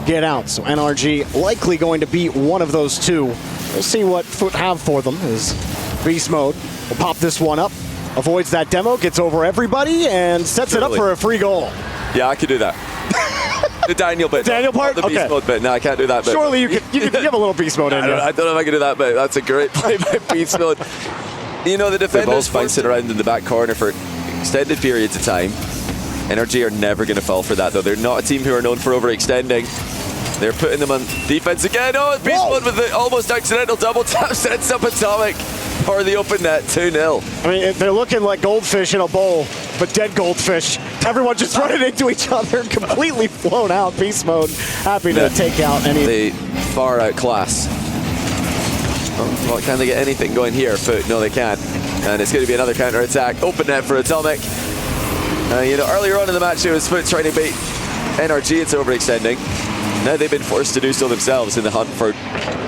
get out. So NRG likely going to be one of those two. We'll see what Foot have for them as Beast Mode will pop this one up, avoids that demo, gets over everybody, and sets it up for a free goal. Yeah, I could do that. The Daniel bit. Daniel part? The Beast Mode bit. No, I can't do that bit. Surely you have a little Beast Mode in you. I don't know if I can do that bit. That's a great play by Beast Mode. You know, the defenders bouncing around in the back corner for extended periods of time. NRG are never going to fall for that, though. They're not a team who are known for overextending. They're putting them on defense again. Oh, Beast Mode with the almost accidental double tap sets up Atomic for the open net, 2-0. I mean, they're looking like goldfish in a bowl, but dead goldfish. Everyone just running into each other, completely flown out. Beast Mode happy to take out any. They far outclass. Oh, well, can they get anything going here? Foot, no, they can't. And it's going to be another counter attack. Open net for Atomic. You know, earlier on in the match, it was Foot trying to beat NRG. It's overextending. Now they've been forced to do so themselves in the hunt for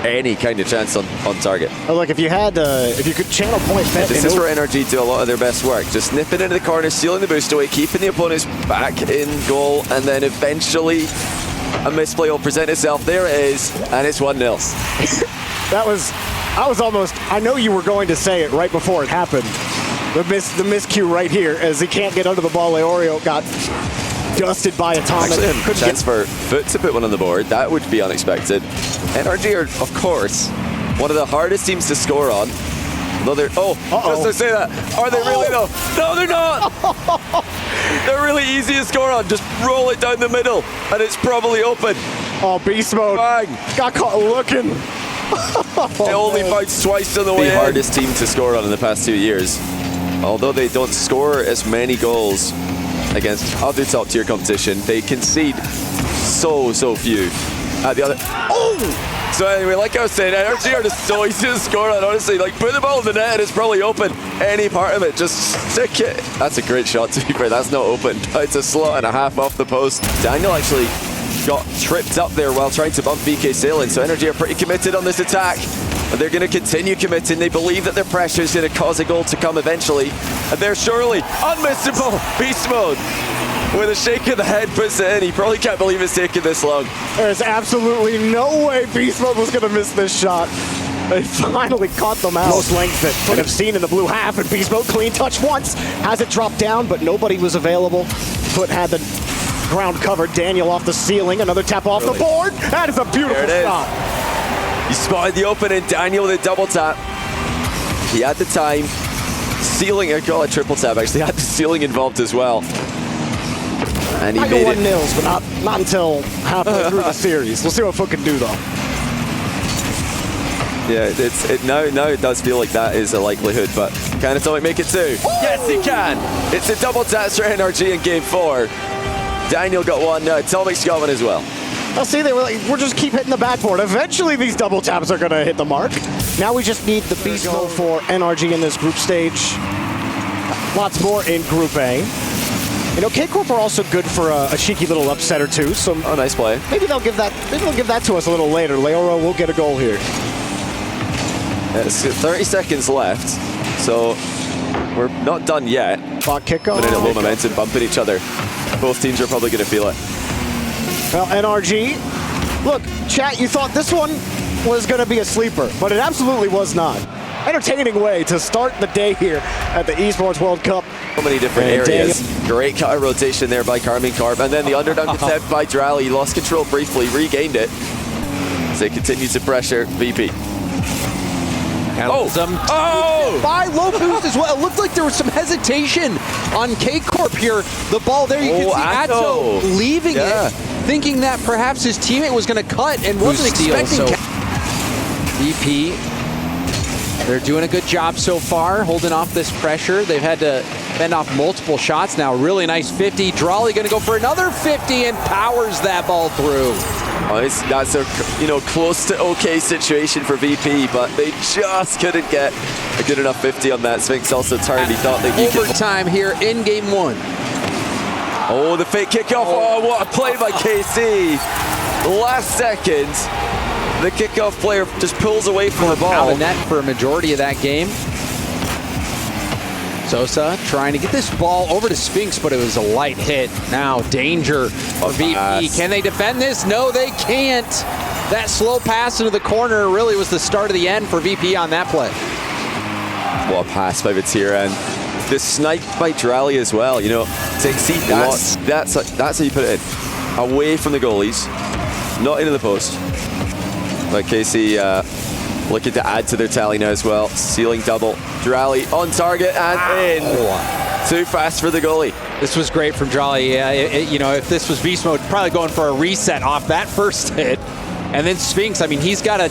any kind of chance on target. Oh, look, if you could channel point bet. This is where NRG do a lot of their best work. Just nipping into the corner, stealing the boost away, keeping the opponents back in goal, and then eventually a misplay will present itself. There it is, and it's 1-0. I was almost, I know you were going to say it right before it happened. The miscue right here, as he can't get under the ball. Leorio got dusted by Atomic. Actually, a chance for Foot to put one on the board. That would be unexpected. NRG are, of course, one of the hardest teams to score on. Though they're, just to say that, are they really though? No, they're not. They're really easy to score on. Just roll it down the middle, and it's probably open. Oh, Beast Mode. Bang. Got caught looking. They only bounced twice on the way in. The hardest team to score on in the past 2 years. Although they don't score as many goals against other top-tier competition, they concede so few at the other. Oh! So anyway, like I was saying, NRG are just so easy to score on, honestly. Like, put the ball in the net and it's probably open. Any part of it, just stick it. That's a great shot, to be fair. That's not open. It's a slot and a half off the post. Daniel actually got tripped up there while trying to bump BK Sailing, so NRG are pretty committed on this attack. And they're going to continue committing. They believe that their pressure is going to cause a goal to come eventually. And they're surely unmissable. Beast Mode with a shake of the head puts it in. He probably can't believe it's taken this long. There's absolutely no way Beast Mode was going to miss this shot. They finally caught them out. Most length that could have seen in the blue half, and Beast Mode clean touch once. Has it dropped down, but nobody was available. Foot had the ground covered. Daniel off the ceiling. Another tap off the board. That is a beautiful shot. He spotted the opening. Daniel with a double tap. He had the time. Ceiling, I call it triple tap actually. Had the ceiling involved as well. And he made it. 1-0, but not until halfway through the series. We'll see what Foot can do though. Yeah, now it does feel like that is a likelihood, but can Atomic make it too? Yes, he can. It's a double tap for NRG in game 4. Daniel got one. Atomic's got one as well. I'll see, they were like, we'll just keep hitting the backboard. Eventually these double taps are going to hit the mark. Now we just need the Beast Mode for NRG in this group stage. Lots more in Group A. You know, K-Corp are also good for a cheeky little upset or two. So nice play. Maybe they'll give that to us a little later. Leoro will get a goal here. It's 30 seconds left, so we're not done yet. Clock kickoff. But in a low momentum, bumping each other. Both teams are probably going to feel it. Well, NRG, look, chat, you thought this one was going to be a sleeper, but it absolutely was not. Entertaining way to start the day here at the Esports World Cup. So many different areas. Great counter rotation there by Carmine Carp, and then the underdog attempt by Drally. He lost control briefly, regained it. As they continue to pressure VP. By low boost as well. It looked like there was some hesitation on K-Corp here. The ball there, you can see Atto leaving it, thinking that perhaps his teammate was going to cut and wasn't expecting. VP, they're doing a good job so far, holding off this pressure. They've had to fend off multiple shots now. Really nice 50. Drawley going to go for another 50 and powers that ball through. That's a close to okay situation for VP, but they just couldn't get a good enough 50 on that. Sphinx also turned. He thought that he could. Overtime here in game 1. Oh, the fake kickoff. Oh, what a play by KC. Last second, the kickoff player just pulls away from the ball. Out of net for a majority of that game. Sosa trying to get this ball over to Spinks, but it was a light hit. Now danger for VP. Can they defend this? No, they can't. That slow pass into the corner really was the start of the end for VP on that play. What a pass by Vatira, and the snipe by Drally as well. You know, see, that's how you put it in. Away from the goalies, not into the post. But Casey looking to add to their tally now as well. Ceiling double. Drally on target and in. Too fast for the goalie. This was great from Drally. You know, if this was beast mode, probably going for a reset off that first hit. And then Spinks, I mean, he's got to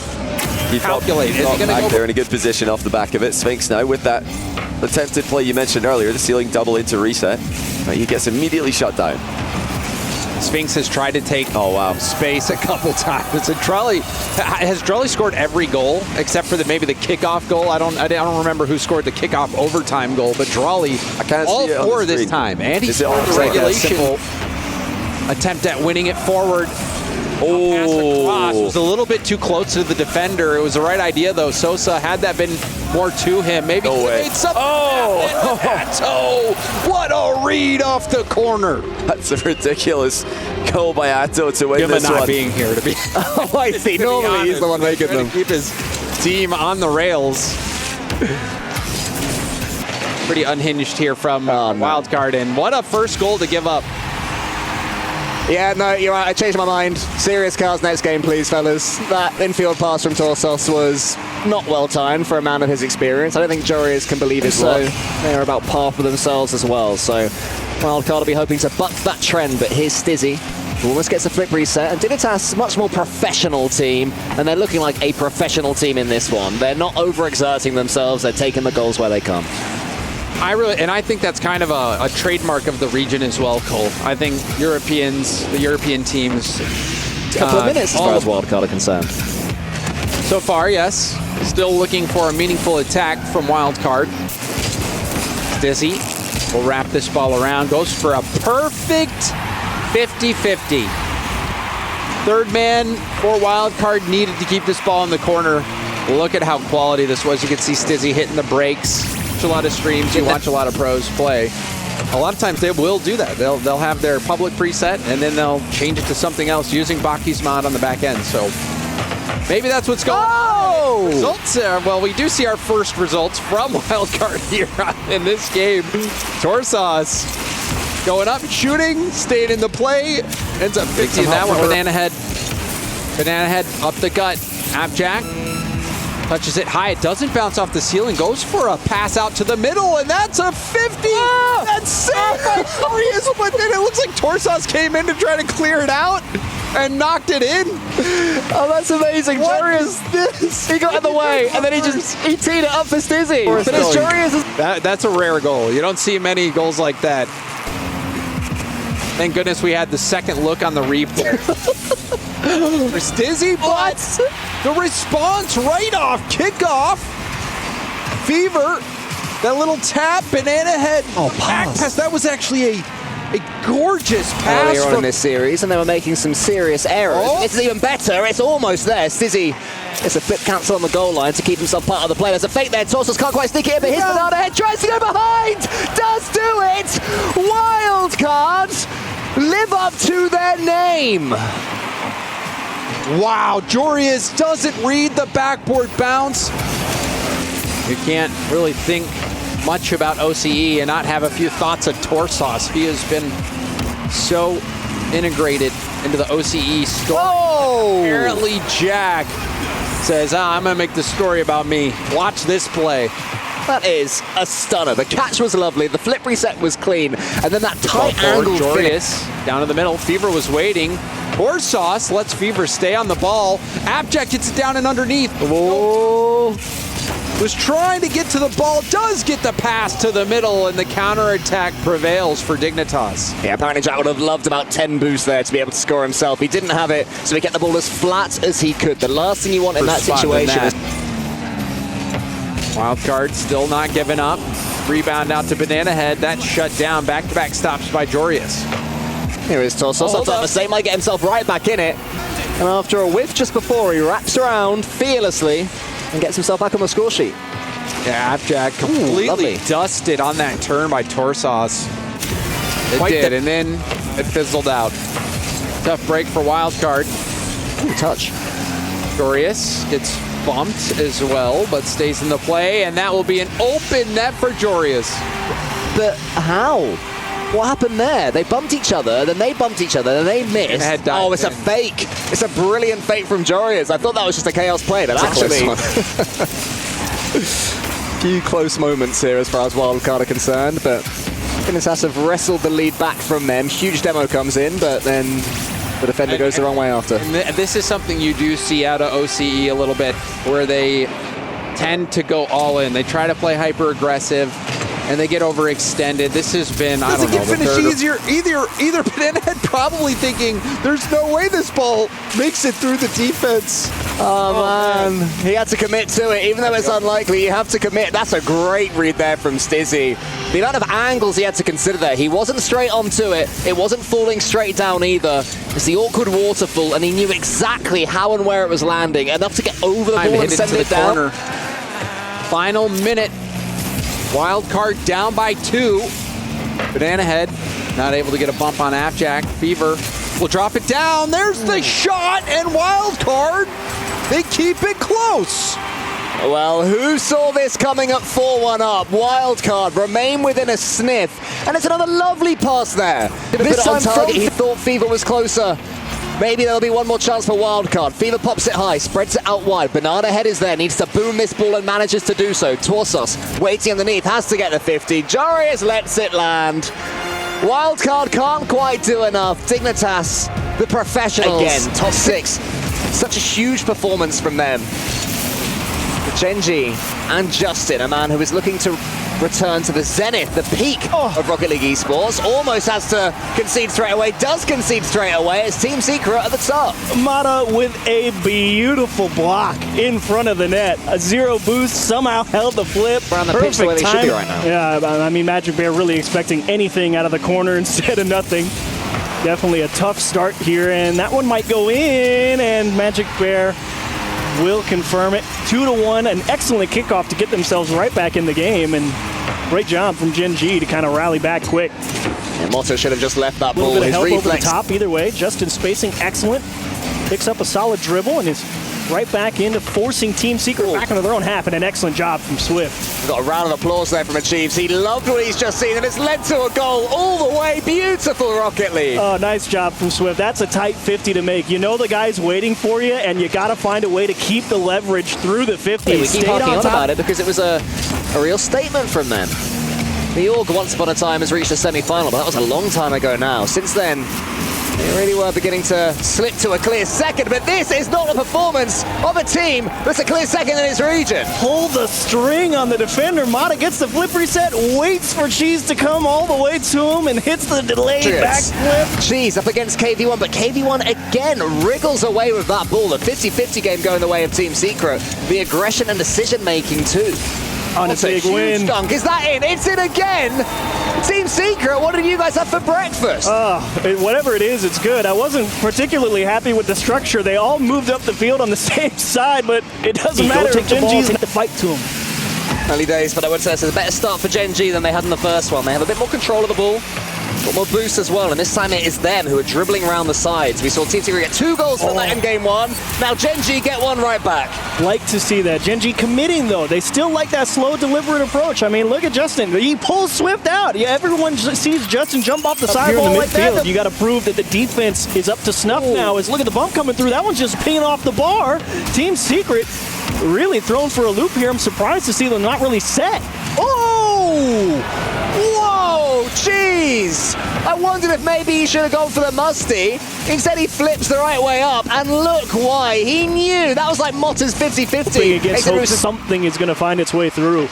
calculate. Is he going to go there in a good position off the back of it. Spinks now with that attempted play you mentioned earlier, the ceiling double into reset. He gets immediately shut down. Spinks has tried to take space a couple times. Has Drally scored every goal except for maybe the kickoff goal? I don't remember who scored the kickoff overtime goal, but Drally all four this time. And he scored the regulation attempt at winning it forward. Pass across was a little bit too close to the defender. It was the right idea though. Sosa, had that been more to him, maybe he made something happen. What a read off the corner. That's a ridiculous goal by Atto to win this one. Not being here to be. I see. Normally he's the one making them. To keep his team on the rails. Pretty unhinged here from Wildcard, and what a first goal to give up. Yeah, no, you're right. I changed my mind. Serious cards next game, please, fellas. That infield pass from Torsos was not well timed for a man of his experience. I don't think Jorias can believe it. So they're about par for themselves as well. So Wildcard will be hoping to buck that trend, but here's Stizzy, who almost gets a flip reset. And Dignitas, much more professional team, and they're looking like a professional team in this one. They're not overexerting themselves. They're taking the goals where they come. I think that's kind of a trademark of the region as well, Cole. I think the European teams. A couple of minutes as far as Wildcard are concerned. So far, yes. Still looking for a meaningful attack from Wildcard. Dizzy will wrap this ball around. Goes for a perfect 50-50. Third man for Wildcard needed to keep this ball in the corner. Look at how quality this was. You can see Stizzy hitting the brakes. A lot of streams, you watch a lot of pros play. A lot of times they will do that. They'll have their public preset and then they'll change it to something else using Baki's mod on the back end. So maybe that's what's going on. Results there. Well, we do see our first results from Wildcard here in this game. Torsos going up, shooting, staying in the play, ends up 50 in that one. Banana head up the gut. Abjack touches it high. It doesn't bounce off the ceiling. Goes for a pass out to the middle, and that's a 50. That's saved by Jorias, but then it looks like Torsos came in to try to clear it out and knocked it in. Oh, that's amazing. Jorias, he got in the way, and then he teed it up for Stizzy. But it's Jorias. That's a rare goal. You don't see many goals like that. Thank goodness we had the second look on the replay. There's Stizzy, but the response right off kickoff. Fever, that little tap, banana head. Pass. That was actually a gorgeous pass earlier on in this series, and they were making some serious errors. It's even better. It's almost there. Stizzy gets a flip cancel on the goal line to keep himself part of the play. There's a fake there. Torsos can't quite stick it in, but his banana head tries to go behind. Does do it. Wildcard live up to their name. Wow, Jorias doesn't read the backboard bounce. You can't really think much about OCE and not have a few thoughts of Torsos. He has been so integrated into the OCE story. Apparently Jack says, I'm going to make the story about me. Watch this play. That is a stunner. The catch was lovely. The flip reset was clean. And then that tight angle Jorias down in the middle. Fever was waiting. Torsos lets Fever stay on the ball. Abjack gets it down and underneath. Was trying to get to the ball. Does get the pass to the middle, and the counterattack prevails for Dignitas. Yeah, apparently Jack would have loved about 10 boosts there to be able to score himself. He didn't have it, so he kept the ball as flat as he could. The last thing you want in that situation is... Wildcard still not giving up. Rebound out to Banana Head. That's shut down. Back-to-back stops by Jorias. Here is Torsos. Sometimes mistake, might get himself right back in it. And after a whiff just before, he wraps around fearlessly and gets himself back on the score sheet. Yeah, Jack completely dusted on that turn by Torsos. It did, and then it fizzled out. Tough break for Wildcard. Ooh, touch. Jorius gets bumped as well, but stays in the play, and that will be an open net for Jorius. But how? What happened there? They bumped each other, then they bumped each other, then they missed. Oh, it's a fake. It's a brilliant fake from Jorius. I thought that was just a chaos play, but actually... Few close moments here as far as Wildcard are concerned, but Kinitas have wrestled the lead back from them. Huge demo comes in, but then the defender goes the wrong way after. And this is something you do see out of OCE a little bit, where they tend to go all in. They try to play hyper aggressive, and they get overextended. This has been, I don't know, the finish easier. Either Banana Head probably thinking, there's no way this ball makes it through the defense. Oh, man. He had to commit to it. Even though it's unlikely, you have to commit. That's a great read there from Stizzy. The amount of angles he had to consider there. He wasn't straight onto it. It wasn't falling straight down either. It's the awkward waterfall, and he knew exactly how and where it was landing. Enough to get over the ball and send it down. Corner. Final minute. Wildcard down by 2. Banana Head not able to get a bump on Afjack. Fever will drop it down. There's the shot, and Wildcard, they keep it close. Well, who saw this coming up 4-1 up? Wildcard remain within a sniff, and it's another lovely pass there. This time target, he thought Fever was closer. Maybe there'll be one more chance for Wildcard. Fever pops it high, spreads it out wide. Banana Head is there, needs to boom this ball and manages to do so. Torsos waiting underneath, has to get the 50. Jorius lets it land. Wildcard can't quite do enough. Dignitas, the professionals. Again, top 6. Such a huge performance from them. Genji and Justin, a man who is looking to return to the zenith, the peak of Rocket League Esports. Almost has to concede straight away, does concede straight away. It's Team Secret at the top. Mata with a beautiful block in front of the net. A 0 boost, somehow held the flip. Around the pitch the way they should be right now. Yeah, I mean, Magic Bear really expecting anything out of the corner instead of nothing. Definitely a tough start here, and that one might go in, and Magic Bear will confirm it. 2-1, an excellent kickoff to get themselves right back in the game, and great job from Gen G to kind of rally back quick. And Motto should have just left that ball. A little bit of help reflex. over the top either way. Justin spacing excellent. Picks up a solid dribble and is right back into forcing Team Secret back into their own half, and an excellent job from Swift. Got a round of applause there from Achieves. He loved what he's just seen, and it's led to a goal all the way. Beautiful Rocket League. Oh, nice job from Swift. That's a tight 50 to make. You know the guy's waiting for you, and you got to find a way to keep the leverage through the 50. We keep harking on about it because it was a real statement from them. The Org once upon a time has reached a semi-final, but that was a long time ago now. Since then, they really were beginning to slip to a clear second, but this is not a performance of a team that's a clear second in its region. Pull the string on the defender. Mata gets the flip reset, waits for Cheese to come all the way to him, and hits the delayed backflip. Cheese up against KV1, but KV1 again wriggles away with that ball. The 50-50 game going the way of Team Secret. The aggression and decision-making too. On a big win. Dunk. Is that in? It's in again! Team Secret, what did you guys have for breakfast? Whatever it is, it's good. I wasn't particularly happy with the structure. They all moved up the field on the same side, but it doesn't matter if Gen G's going to fight to him. Early days, but I would say it's a better start for Gen G than they had in the first one. They have a bit more control of the ball. Got more boost as well, and this time it is them who are dribbling around the sides. We saw Team Secret get 2 goals from that in game 1. Now Gen G get one right back. Like to see that. Gen G committing, though. They still like that slow, deliberate approach. I mean, look at Justin. He pulls Swift out. Yeah, everyone sees Justin jump off the sideball like that. You got to prove that the defense is up to snuff now. Look at the bump coming through. That one's just pinging off the bar. Team Secret really thrown for a loop here. I'm surprised to see them not really set. Oh! Whoa! Jeez! I wondered if maybe he should have gone for the musty. Instead, he flips the right way up, and look why. He knew. That was like Motta's 50-50. Against hope something is going to find its way through.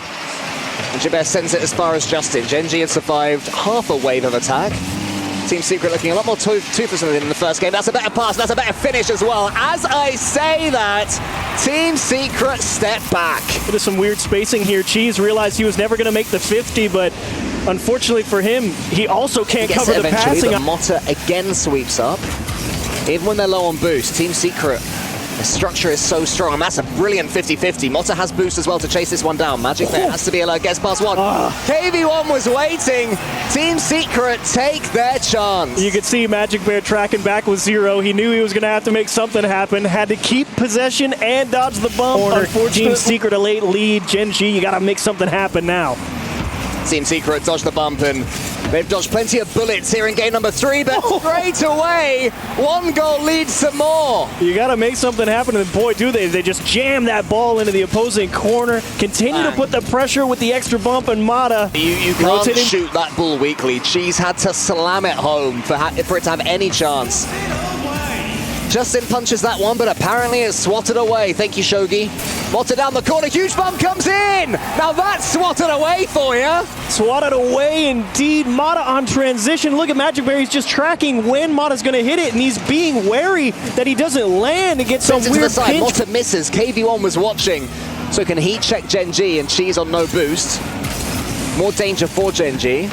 And Jabez sends it as far as Justin. Gen G had survived half a wave of attack. Team Secret looking a lot more toothless than in the first game. That's a better pass. That's a better finish as well. As I say that, Team Secret step back. There's some weird spacing here. Cheese realized he was never going to make the 50, but unfortunately for him, he also can't cover the passing. But Motta again sweeps up. Even when they're low on boost, Team Secret The structure is so strong, and that's a brilliant 50-50. Mota has boost as well to chase this one down. Magic Bear has to be alert, gets past one. KV1 was waiting. Team Secret take their chance. You could see Magic Bear tracking back with 0. He knew he was going to have to make something happen. Had to keep possession and dodge the bump. Unfortunately, Team Secret a late lead. Gen G, you got to make something happen now. Team Secret dodged the bump, and they've dodged plenty of bullets here in game number 3, but straight away, 1 goal leads to more. You got to make something happen, and boy, do they. They just jam that ball into the opposing corner, continue to put the pressure with the extra bump, and Mata. You can't shoot that ball weakly. Cheese had to slam it home for it to have any chance. Justin punches that one, but apparently it's swatted away. Thank you, Shogi. Mota down the corner, huge bump comes in! Now that's swatted away for you! Swatted away indeed. Mata on transition. Look at Magic Bear, he's just tracking when Mata's going to hit it, and he's being wary that he doesn't land and get some to weird the side. pinch. Mota misses. KV1 was watching, so can heat check Gen G, and Cheese on no boost. More danger for Gen G.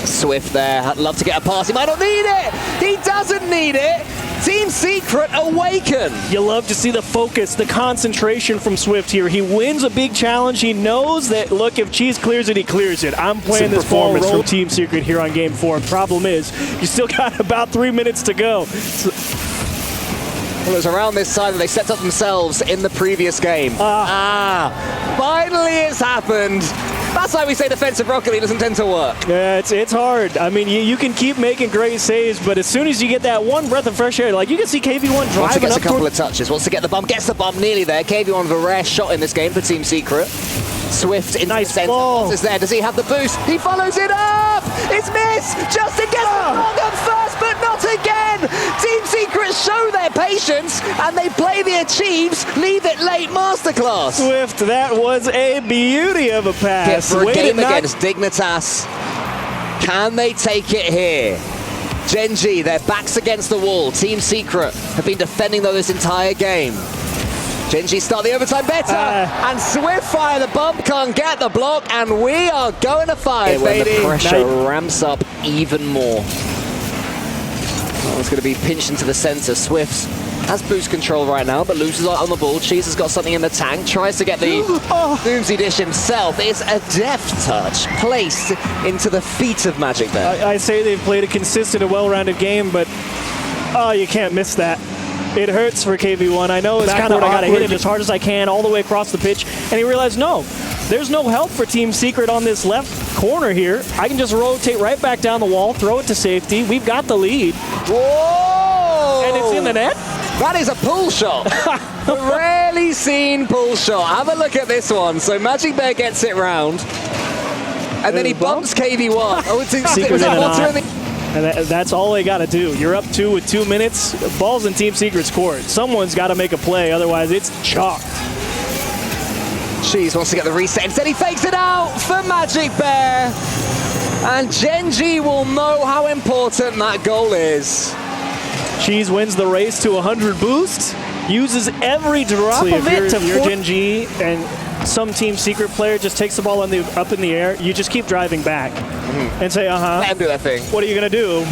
Swift there, I'd love to get a pass. He might not need it! He doesn't need it! Team Secret awaken! You love to see the focus, the concentration from Swift here. He wins a big challenge. He knows that, look, if Cheese clears it, he clears it. I'm playing this performance from Team Secret here on Game 4. Problem is, you still got about 3 minutes to go. Well, it was around this time that they set up themselves in the previous game. Finally it's happened. That's why we say defensive Rocket League doesn't tend to work. Yeah, it's hard. I mean, you can keep making great saves, but as soon as you get that one breath of fresh air, like you can see KV1 driving gets up a couple of touches, wants to get the bump, gets the bump nearly there. KV1 with a rare shot in this game for Team Secret. Swift in nice the center. ball. Is there? Does he have the boost? He follows it up! It's missed! Justin gets the ball up first, but not again! Team Secret show their patience, and they play the achieves, leave it late masterclass. Swift, that was a beauty of a pass. Get for a game against Dignitas. Can they take it here? Gen G, their backs against the wall. Team Secret have been defending though this entire game. Gen G start the overtime better, and Swift fire the bump, can't get the block, and we are going to 5, baby. The pressure ramps up even more. Oh, it's going to be pinched into the center. Swift has boost control right now, but loses out on the ball. Cheese has got something in the tank, tries to get the Boomsy dish himself. It's a deft touch placed into the feet of Magic Bear. I say they've played a consistent and well-rounded game, but you can't miss that. It hurts for KV1. I know it's kind of I got to hit it as hard as I can all the way across the pitch, and he realized, no, there's no help for Team Secret on this left corner here. I can just rotate right back down the wall, throw it to safety. We've got the lead. Whoa! And it's in the net. That is a pull shot. Rarely seen pull shot. Have a look at this one. So Magic Bear gets it round, and then he bumps KV1. Oh, it's and that's all they got to do. You're up 2 with 2 minutes. Ball's in Team Secret's court. Someone's got to make a play, otherwise it's chalked. Cheese wants to get the reset. Instead, he fakes it out for Magic Bear. And Gen G will know how important that goal is. Cheese wins the race to 100 boost, uses every drop of it to your Gen G, and some Team Secret player just takes the ball up in the air. You just keep driving back and say, Let him do that thing. What are you going to do?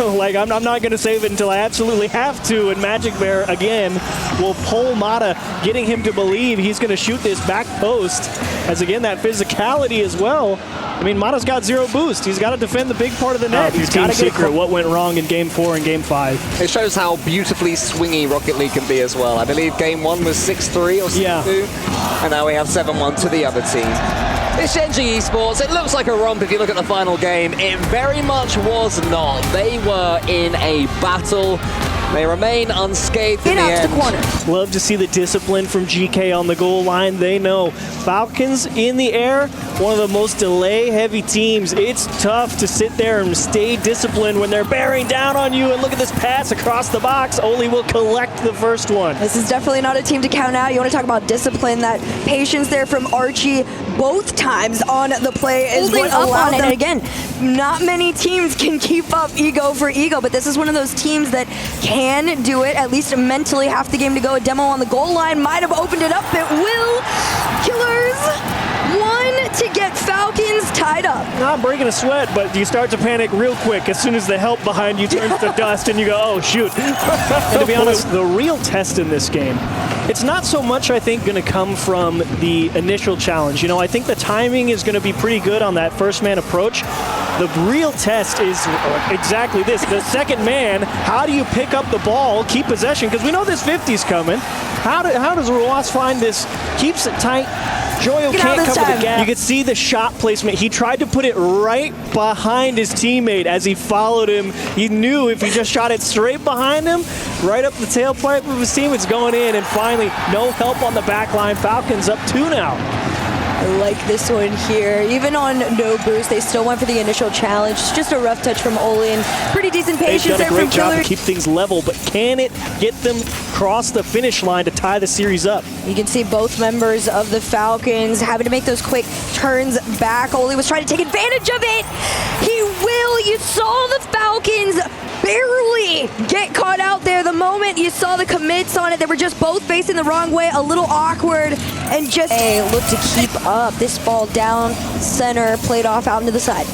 Like, I'm not going to save it until I absolutely have to. And Magic Bear, again, will pull Mata, getting him to believe he's going to shoot this back post. As, again, that physicality as well. I mean, Mata's got 0 boost. He's got to defend the big part of the net. He's got to get what went wrong in Game 4 and Game 5. It shows how beautifully swingy Rocket League can be as well. I believe Game 1 was 6-3 or 6-2. And now we have 7-1 to the other team. It's Gen G Esports. It looks like a romp if you look at the final game. It very much was not. They were in a battle. They remain unscathed in the end. Love to see the discipline from GK on the goal line. They know Falcons in the air, one of the most delay-heavy teams. It's tough to sit there and stay disciplined when they're bearing down on you. And look at this pass across the box. Oli will collect the first one. This is definitely not a team to count out. You want to talk about discipline, that patience there from Archie both times on the play is what allowed them. And again, not many teams can keep up ego for ego, but this is one of those teams that can do it, at least mentally. Half the game to go. A demo on the goal line might have opened it up. It will. Killers One to get Falcons tied up. Not breaking a sweat, but you start to panic real quick as soon as the help behind you turns to dust and you go, oh, shoot. And to be honest, the real test in this game, it's not so much, I think, going to come from the initial challenge. You know, I think the timing is going to be pretty good on that first man approach. The real test is exactly this. The second man, how do you pick up the ball, keep possession? Because we know this 50's coming. How does Roas find this? Keeps it tight. Joyo can't cover the gap. You could see the shot placement. He tried to put it right behind his teammate as he followed him. He knew if he just shot it straight behind him, right up the tailpipe of his team, it's going in. And finally, no help on the back line. Falcons up 2 now. I like this one here. Even on no boost, they still went for the initial challenge. Just a rough touch from Oli and pretty decent patience there from They've done a great job Killer. to keep things level, but can it get them across the finish line to tie the series up? You can see both members of the Falcons having to make those quick turns back. Oli was trying to take advantage of it. He will. You saw the Falcons barely get caught out there. The moment you saw the commits on it, they were just both facing the wrong way, a little awkward, and just look to keep up. This ball down center, played off out into the side.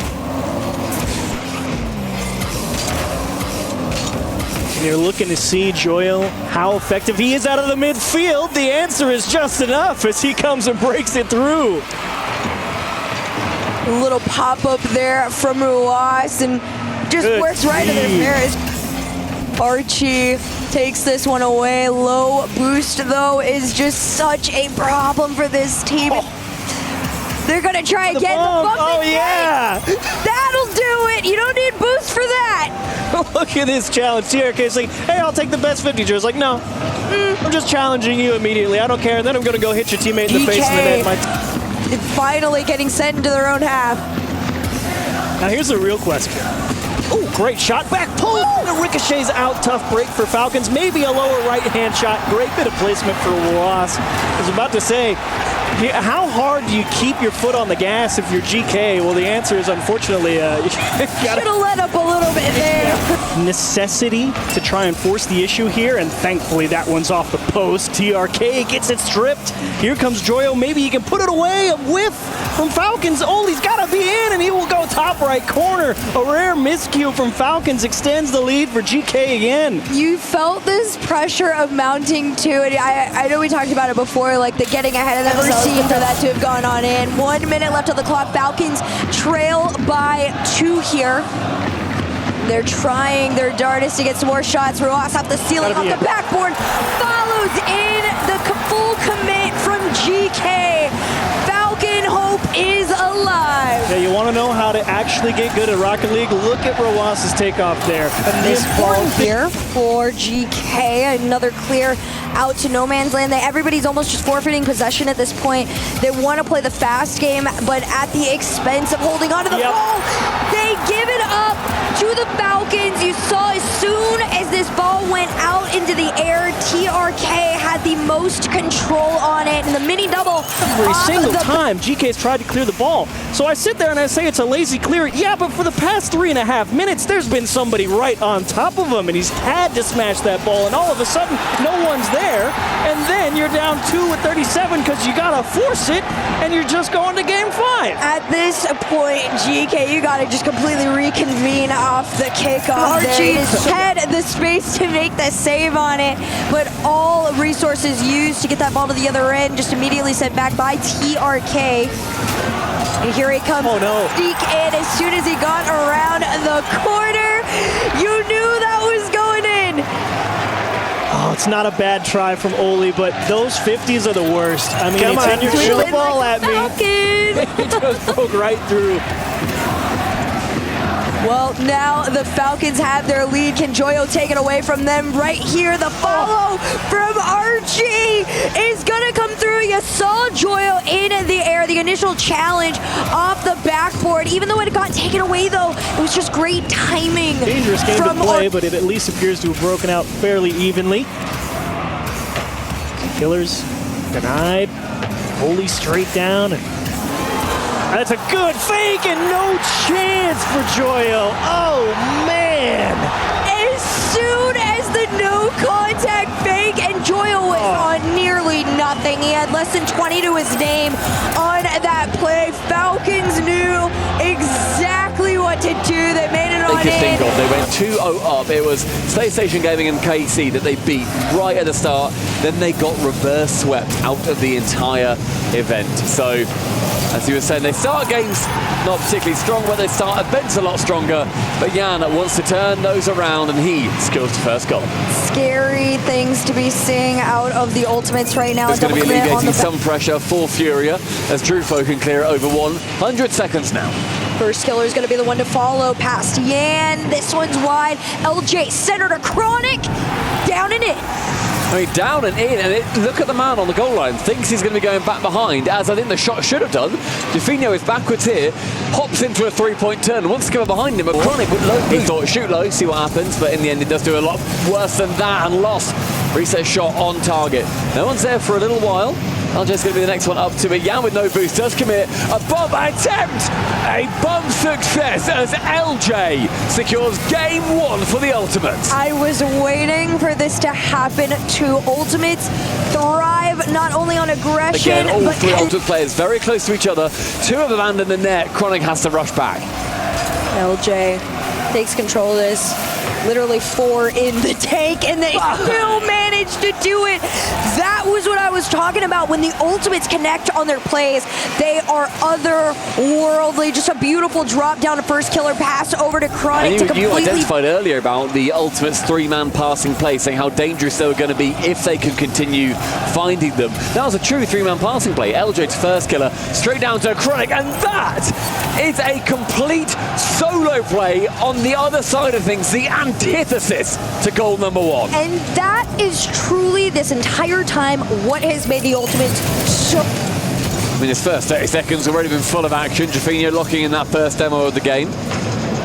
And you're looking to see Joyo, how effective he is out of the midfield. The answer is just enough as he comes and breaks it through. A little pop-up there from Ruas and just works right in their fares. Archie takes this one away. Low boost, though, is just such a problem for this team. They're going to try again. Oh, yeah. That'll do it. You don't need boost for that. Look at this challenge. TRK's like, hey, I'll take the best 50. Joe's like, no. I'm just challenging you immediately. I don't care. And then I'm going to go hit your teammate in the face in the net. Finally getting sent into their own half. Now, here's the real question. Oh, great shot. Back pull. The ricochets out. Tough break for Falcons. Maybe a lower right-hand shot. Great bit of placement for Roas. I was about to say, how hard do you keep your foot on the gas if you're GK? Well, the answer is, unfortunately, you should have let up a little bit there. Necessity to try and force the issue here, and thankfully that one's off the post. TRK gets it stripped. Here comes Joyo. Maybe he can put it away. A whiff from Falcons. Oli's got to be in, and he will go top right corner. A rare miscue from Falcons extends the lead for GK again. You felt this pressure of mounting to it. I know we talked about it before, like the getting ahead of themselves for that to have gone on in. 1 minute left on the clock. Falcons trail by 2 here. They're trying their darndest to get some more shots. Roas off the ceiling, off the backboard. Follows in the full commit from GK. Falcon hope is alive. Yeah, you want to know how to actually get good at Rocket League? Look at Roas's takeoff there. And this ball here for GK. Another clear out to no man's land. Everybody's almost just forfeiting possession at this point. They want to play the fast game, but at the expense of holding on to the ball. They give it up to the Falcons. You saw as soon as this ball went out into the air, TRK had the most control on it. And the mini double. Every single time GK's tried to clear the ball. So I sit there and I say it's a lazy clear. Yeah, but for the past 3.5 minutes, there's been somebody right on top of him, and he's had to smash that ball. And all of a sudden, no one's there. And then you're down 2 with 37 because you got to force it, and you're just going to game 5. At this point, GK, you got to just completely reconvene off the kickoff. Archie had the space to make the save on it, but all resources used to get that ball to the other end just immediately sent back by TRK. And here he comes. Oh no. Sneak in as soon as he got around the corner. You knew that was going in. Oh, it's not a bad try from Oli, but those 50s are the worst. I mean, Come on, you threw the ball at me. Falcon. He just broke right through. Well, now the Falcons have their lead. Can Joyo take it away from them? Right here, the follow from Archie is going to come through. You saw Joyo in the air, the initial challenge off the backboard. Even though it got taken away, though, it was just great timing. Dangerous game to play, but it at least appears to have broken out fairly evenly. Killers denied. Oli straight down. That's a good fake and no chance for Joyo. Oh, man. As soon as the no contact fake, and Joyo was on nearly nothing. He had less than 20 to his name on that play. Falcons knew exactly what to do. They made it on in. They went 2-0 up. It was Space Station Gaming and KC that they beat right at the start. Then they got reverse swept out of the entire event. So, as you were saying, they start games not particularly strong, but they start events a lot stronger. But Jan wants to turn those around, and he scores the first goal. Scary things to be seeing out of the Ultimates right now. There's going to be alleviating some pressure for Furia as Drufo can clear it over 100 seconds now. First killer is going to be the one to follow past Yan. This one's wide. LJ centered a Chronic. Down and in. I mean, down and in, and look at the man on the goal line. Thinks he's going to be going back behind, as I think the shot should have done. Definio is backwards here, hops into a three-point turn, wants to go behind him. A Chronic with low. He thought shoot low, see what happens, but in the end it does do a lot worse than that and lost. Reset shot on target. No one's there for a little while. LJ's going to be the next one up to it. Yan with no boost does commit a bomb attempt. A bomb success as LJ secures game 1 for the Ultimates. I was waiting for this to happen to Ultimates. Thrive not only on aggression, again, all but three Ultimate players very close to each other. 2 of them land in the net. Chronic has to rush back. LJ takes control of this. Literally 4 in the tank, and they still managed to do it. That was what I was talking about. When the Ultimates connect on their plays, they are otherworldly. Just a beautiful drop down to first killer pass over to Chronic to completely... You identified earlier about the Ultimates 3-man passing play, saying how dangerous they were going to be if they could continue finding them. That was a true 3-man passing play. LJ to first killer, straight down to Chronic, and that is a complete solo play on the other side of things, the antithesis to goal number 1. And that is truly, this entire time, what has made the Ultimates so... I mean, his first 30 seconds already been full of action. Definio locking in that first demo of the game.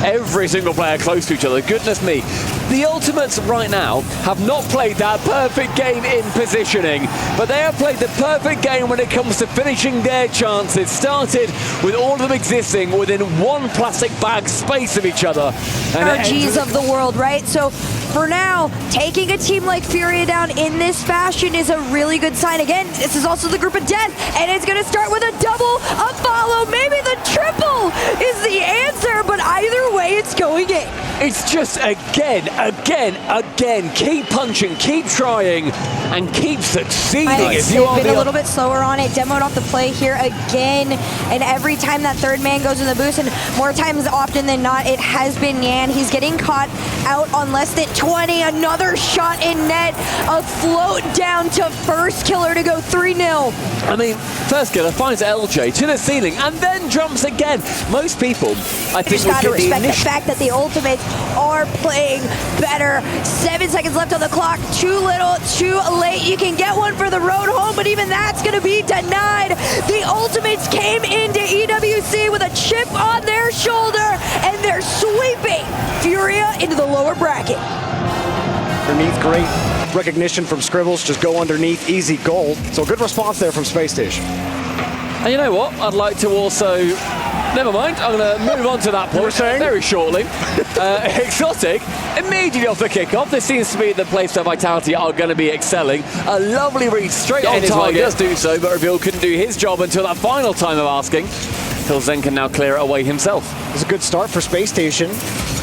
Every single player close to each other. Goodness me. The Ultimates right now have not played that perfect game in positioning, but they have played the perfect game when it comes to finishing their chances. Started with all of them existing within 1 plastic bag space of each other. And RGs of the world, right? So for now, taking a team like Furia down in this fashion is a really good sign. Again, this is also the group of death, and it's going to start with a double, a follow, maybe the triple is the answer, but either way, it's going in. It's just again, keep punching, keep trying, and keep succeeding. They've been a little bit slower on it, demoed off the play here again, and every time that third man goes in the boost, and more times often than not, it has been Yan. He's getting caught out on less than 20, another shot in net, a float down to first killer to go 3-0. I mean, first killer finds LJ to the ceiling and then jumps again. Most people, I think, just got to respect the fact that the Ultimates are playing better. 7 seconds left on the clock. Too little, too late. You can get one for the road home, but even that's going to be denied. The Ultimates came into EWC with a chip on their shoulder, and they're sweeping Furia into the lower bracket. Underneath, great recognition from Scribbles. Just go underneath, easy goal. So good response there from Space Station. And you know what? I'd like to also... Never mind, I'm going to move on to that point very shortly. Exotic, immediately off the kickoff. This seems to be the place where Vitality are going to be excelling. A lovely read straight on target. He does do so, but Reveal couldn't do his job until that final time of asking. Phil Zen can now clear it away himself. It's a good start for Space Station.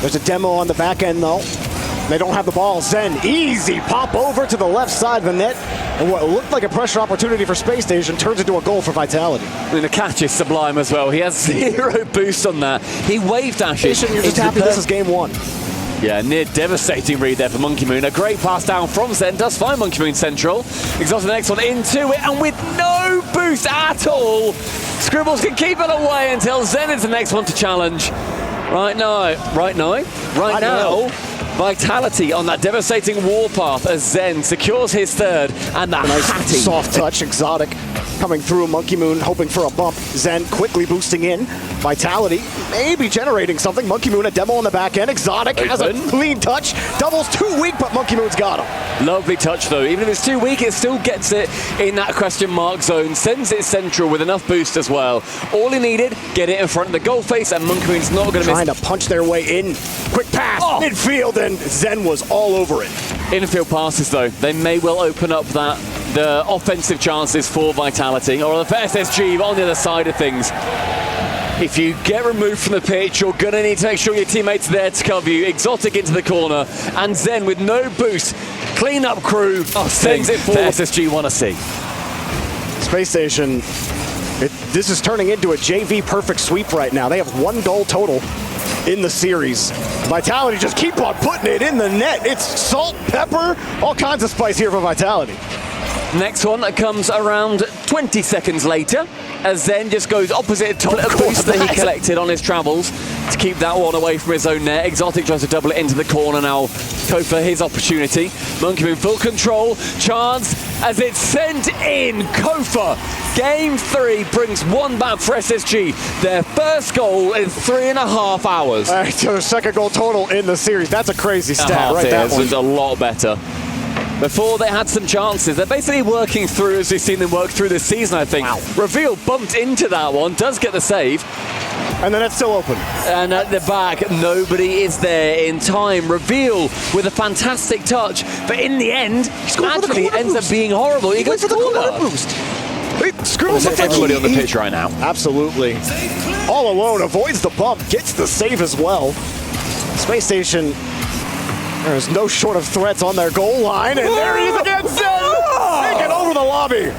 There's a demo on the back end, though. They don't have the ball. Zen, easy pop over to the left side of the net. And what looked like a pressure opportunity for Space Station turns into a goal for Vitality. I mean, the catch is sublime as well. He has 0 boost on that. He wave dashes. You're just happy this is game 1. Yeah, near devastating read there for Monkey Moon. A great pass down from Zen. Does find Monkey Moon central. Exhausted the next one into it, and with no boost at all, Scribbles can keep it away until Zen is the next one to challenge. Right now. Vitality on that devastating warpath as Zen secures his third, and that nice soft touch, Exotic coming through. Monkey Moon hoping for a bump. Zen quickly boosting in. Vitality maybe generating something. Monkey Moon a demo on the back end. Exotic has a clean touch. Doubles too weak, but Monkey Moon's got him. Lovely touch though. Even if it's too weak, it still gets it in that question mark zone. Sends it central with enough boost as well. All he needed, get it in front of the goal face, and Monkey Moon's not going to miss. Trying to punch their way in. Quick pass, midfield, and Zen was all over it. Infield passes though, they may well open up that the offensive chances for Vitality, or for SSG on the other side of things. If you get removed from the pitch, you're going to need to make sure your teammates are there to cover you. Exotic into the corner, and Zen with no boost. Clean-up crew sends it forward. SSG want to see. Space Station, this is turning into a JV perfect sweep right now. They have 1 goal total in the series. Vitality just keep on putting it in the net. It's salt, pepper, all kinds of spice here for Vitality. Next one comes around 20 seconds later, as Zen just goes opposite top boost that he collected on his travels to keep that one away from his own net. Exotic tries to double it into the corner now. Kofa, his opportunity. Monkey in full control. Chance as it's sent in. Kofa, game 3 brings 1 back for SSG. Their first goal in 3.5 hours. So their second goal total in the series. That's a crazy stat, right? That one. It's a lot better. Before they had some chances. They're basically working through, as we've seen them work through this season, I think. Wow. Reveal bumped into that one, does get the save. And then it's still open. And at the back, nobody is there in time. Reveal with a fantastic touch, but in the end, actually ends up being horrible. He goes for the corner boost. Scribbles everybody on the pitch right now. Absolutely. All alone, avoids the bump, gets the save as well. Space Station, there's no short of threats on their goal line, and there he is again, Zen! Taking over the lobby.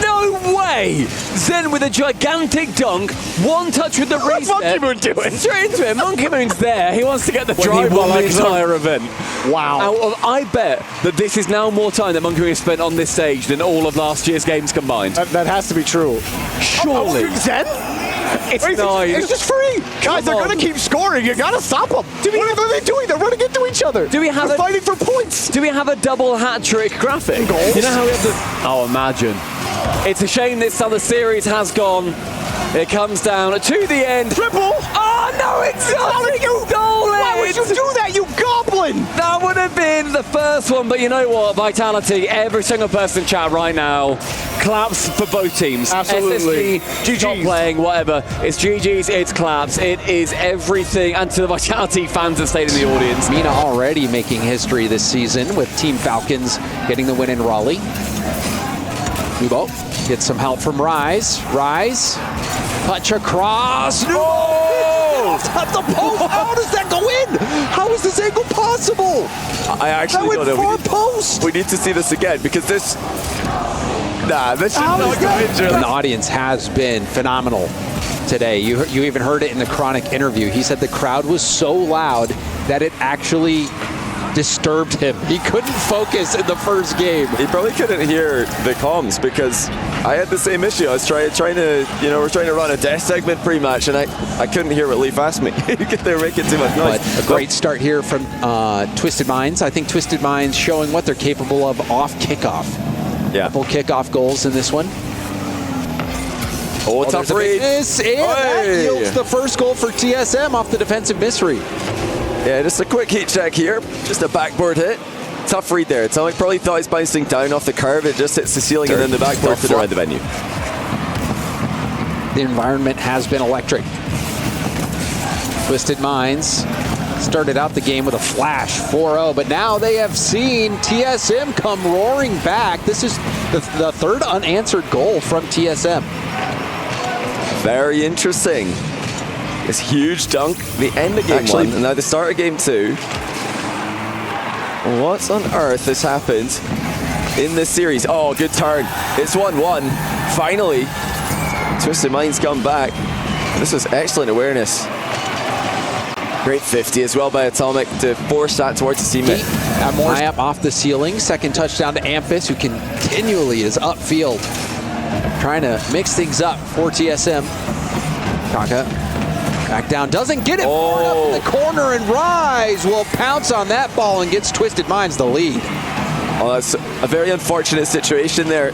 No way! Zen with a gigantic dunk, 1 touch with the reset. What's Monkey Moon doing? Straight into it. Monkey Moon's there. He wants to get the drive on the entire event. Wow. I bet that this is now more time that Monkey Moon has spent on this stage than all of last year's games combined. That has to be true. Surely. Zen? It's 9. It's just free. Guys, they're going to keep scoring. You got to stop them. What are they doing? They're running into each other. They're fighting for points. Do we have a double hat-trick graphic? Goals? You know how we have the... Oh, imagine. It's a shame this how the series has gone. It comes down to the end. Triple. Oh, no, it's not. You goal. Why would you do that, you goblin? That would have been the first one, but you know what? Vitality, every single person in chat right now, claps for both teams. Absolutely. SSG, not playing, whatever. It's GG's, it's claps. It is everything. And to the Vitality fans that stayed in the audience. Mina already making history this season with Team Falcons getting the win in Raleigh. Nubo gets some help from Rise. Rise, touch across. No! At the post. How does that go in? How is this angle possible? I actually don't know. Far post. We need to see this again because this. Nah, this should not go in. The audience has been phenomenal today. You even heard it in the Chronic interview. He said the crowd was so loud that it actually disturbed him. He couldn't focus in the first game. He probably couldn't hear the comms because I had the same issue. I was trying to, we're trying to run a death segment pre-match, and I couldn't hear what Leaf asked me. They were making too much noise. But a great start here from Twisted Minds. I think Twisted Minds showing what they're capable of off kickoff. Yeah. Couple kickoff goals in this one. Oh, tough read. That yields the first goal for TSM off the defensive mystery. Yeah, just a quick heat check here. Just a backboard hit. Tough read there. Atomic probably thought he's bouncing down off the curve. It just hits the ceiling and then the backboard to around the venue. The environment has been electric. Twisted Minds started out the game with a flash 4-0, but now they have seen TSM come roaring back. This is the third unanswered goal from TSM. Very interesting. This huge dunk, the end of game 1, and now the start of game 2. What on earth has happened in this series? Oh, good turn. It's 1-1. Finally, Twisted Minds come back. This was excellent awareness. Great 50 as well by Atomic to force that towards his teammate. More up off the ceiling. Second touchdown to Amphis, who continually is upfield. Trying to mix things up for TSM. Kaka back down, doesn't get it. Up in the corner, and Rise will pounce on that ball and gets Twisted Minds the lead. Oh, that's a very unfortunate situation there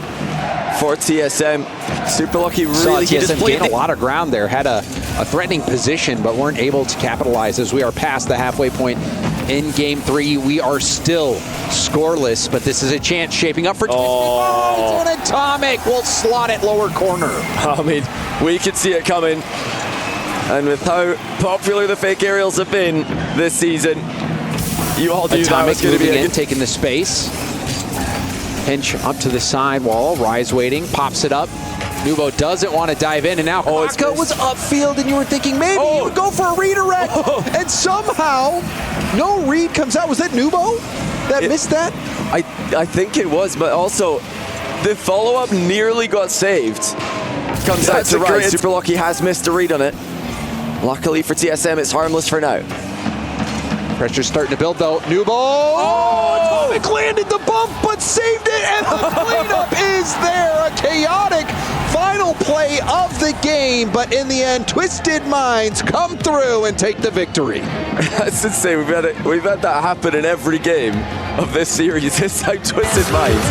for TSM. Super lucky, really. TSM gained a lot of ground there, had a threatening position, but weren't able to capitalize as we are past the halfway point in game 3. We are still scoreless, but this is a chance shaping up for Twisted Minds, and Atomic will slot it lower corner. I mean, we could see it coming. And with how popular the fake aerials have been this season, you all knew that was going to be taking the space. Pinch up to the sidewall. Rise waiting, pops it up. Nubo doesn't want to dive in, and now Kwaka was upfield, and you were thinking maybe he would go for a redirect, and somehow no read comes out. Was that Nubo that missed that? I think it was, but also the follow-up nearly got saved. Comes out to right. Super Lucky has missed a read on it. Luckily for TSM, it's harmless for now. Pressure's starting to build though. Nubo! Oh! Atomic landed the bump, but saved it, and the cleanup is there. A chaotic final play of the game, but in the end, Twisted Minds come through and take the victory. That's insane. We've had that happen in every game of this series. This time, Twisted Minds